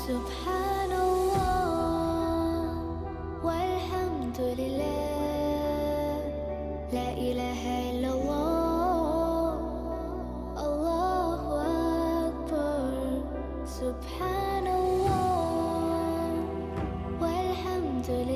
سبحان الله والحمد لله، لا إله إلا الله، الله أكبر. سبحان الله والحمد لله.